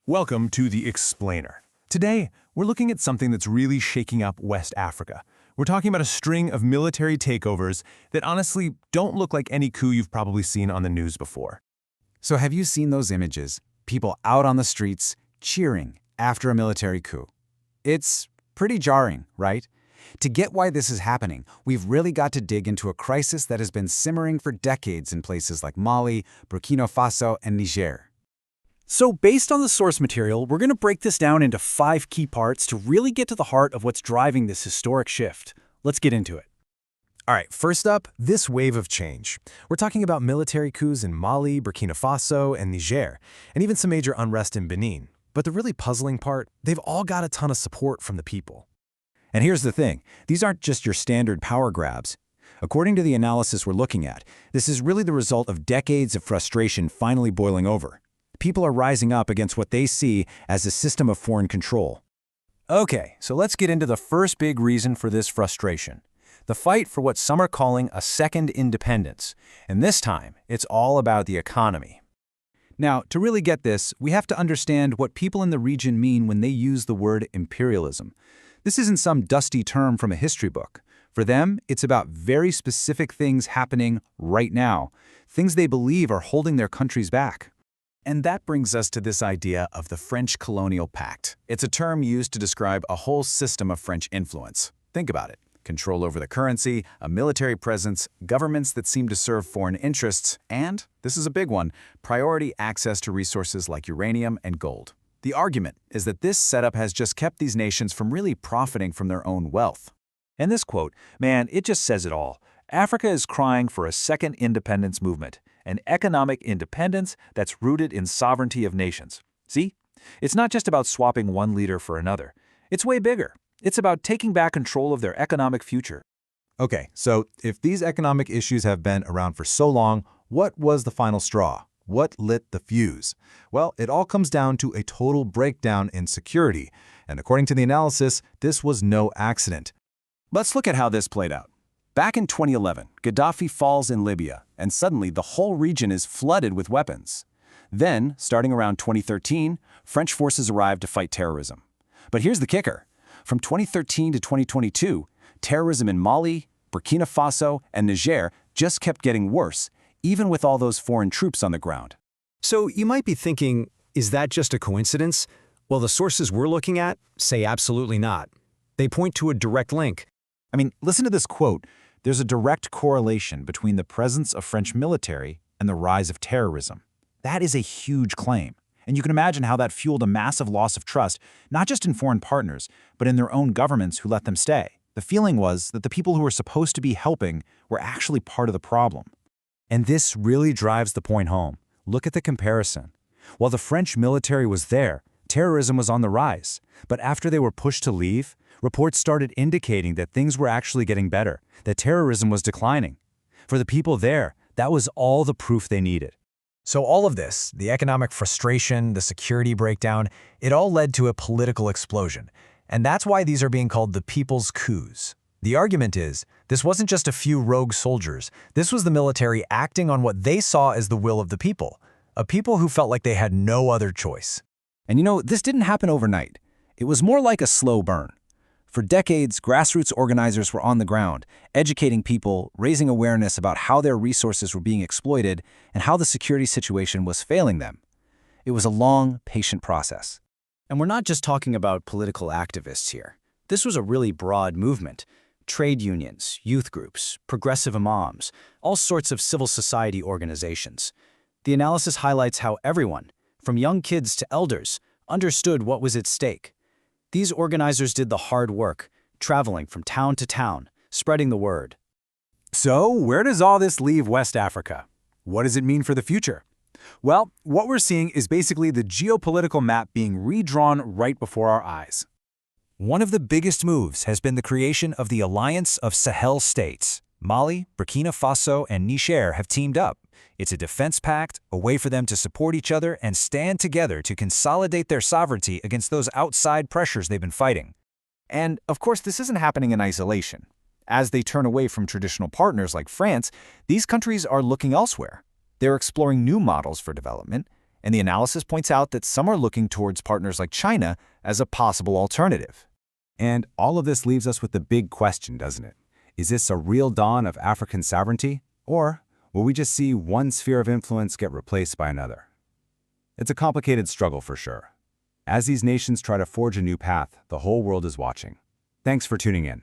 Welcome to The Explainer. Today, we're looking at something that's really shaking up West Africa. We're talking about a string of military takeovers that honestly don't look like any coup you've probably seen on the news before. So have you seen those images? People out on the streets cheering after a military coup. It's pretty jarring, right? To get why this is happening, we've really got to dig into a crisis that has been simmering for decades in places like Mali, Burkina Faso, and Niger. So based on the source material, we're going to break this down into 5 key parts to really get to the heart of what's driving this historic shift. Let's get into it. All right, first up, this wave of change. We're talking about military coups in Mali, Burkina Faso, and Niger, and even some major unrest in Benin. But the really puzzling part, they've all got a ton of support from the people. And here's the thing, these aren't just your standard power grabs. According to the analysis we're looking at, this is really the result of decades of frustration finally boiling over. People are rising up against what they see as a system of foreign control. Okay, so let's get into the first big reason for this frustration. The fight for what some are calling a second independence. And this time, it's all about the economy. Now, to really get this, we have to understand what people in the region mean when they use the word imperialism. This isn't some dusty term from a history book. For them, it's about very specific things happening right now, things they believe are holding their countries back. And that brings us to this idea of the French Colonial Pact. It's a term used to describe a whole system of French influence. Think about it. Control over the currency, a military presence, governments that seem to serve foreign interests, and, this is a big one, priority access to resources like uranium and gold. The argument is that this setup has just kept these nations from really profiting from their own wealth. And this quote, man, it just says it all. Africa is crying for a second independence movement, an economic independence that's rooted in sovereignty of nations. See? It's not just about swapping one leader for another. It's way bigger. It's about taking back control of their economic future. Okay, so if these economic issues have been around for so long, what was the final straw? What lit the fuse? Well, it all comes down to a total breakdown in security. And according to the analysis, this was no accident. Let's look at how this played out. Back in 2011, Gaddafi falls in Libya, and suddenly the whole region is flooded with weapons. Then, starting around 2013, French forces arrived to fight terrorism. But here's the kicker. From 2013 to 2022, terrorism in Mali, Burkina Faso, and Niger just kept getting worse, even with all those foreign troops on the ground. So you might be thinking, is that just a coincidence? Well, the sources we're looking at say absolutely not. They point to a direct link. I mean, listen to this quote. There's a direct correlation between the presence of French military and the rise of terrorism. That is a huge claim. And you can imagine how that fueled a massive loss of trust, not just in foreign partners, but in their own governments who let them stay. The feeling was that the people who were supposed to be helping were actually part of the problem. And this really drives the point home. Look at the comparison. While the French military was there, terrorism was on the rise. But after they were pushed to leave, reports started indicating that things were actually getting better, that terrorism was declining. For the people there, that was all the proof they needed. So all of this, the economic frustration, the security breakdown, it all led to a political explosion. And that's why these are being called the people's coups. The argument is, this wasn't just a few rogue soldiers. This was the military acting on what they saw as the will of the people, a people who felt like they had no other choice. And you know, this didn't happen overnight. It was more like a slow burn. For decades, grassroots organizers were on the ground, educating people, raising awareness about how their resources were being exploited and how the security situation was failing them. It was a long, patient process. And we're not just talking about political activists here. This was a really broad movement. Trade unions, youth groups, progressive imams, all sorts of civil society organizations. The analysis highlights how everyone, from young kids to elders, understood what was at stake. These organizers did the hard work, traveling from town to town, spreading the word. So, where does all this leave West Africa? What does it mean for the future? Well, what we're seeing is basically the geopolitical map being redrawn right before our eyes. One of the biggest moves has been the creation of the Alliance of Sahel States. Mali, Burkina Faso, and Niger have teamed up. It's a defense pact, a way for them to support each other and stand together to consolidate their sovereignty against those outside pressures they've been fighting. And, of course, this isn't happening in isolation. As they turn away from traditional partners like France, these countries are looking elsewhere. They're exploring new models for development, And the analysis points out that some are looking towards partners like China as a possible alternative. And all of this leaves us with the big question, doesn't it? Is this a real dawn of African sovereignty, or will we just see one sphere of influence get replaced by another? It's a complicated struggle for sure. As these nations try to forge a new path, the whole world is watching. Thanks for tuning in.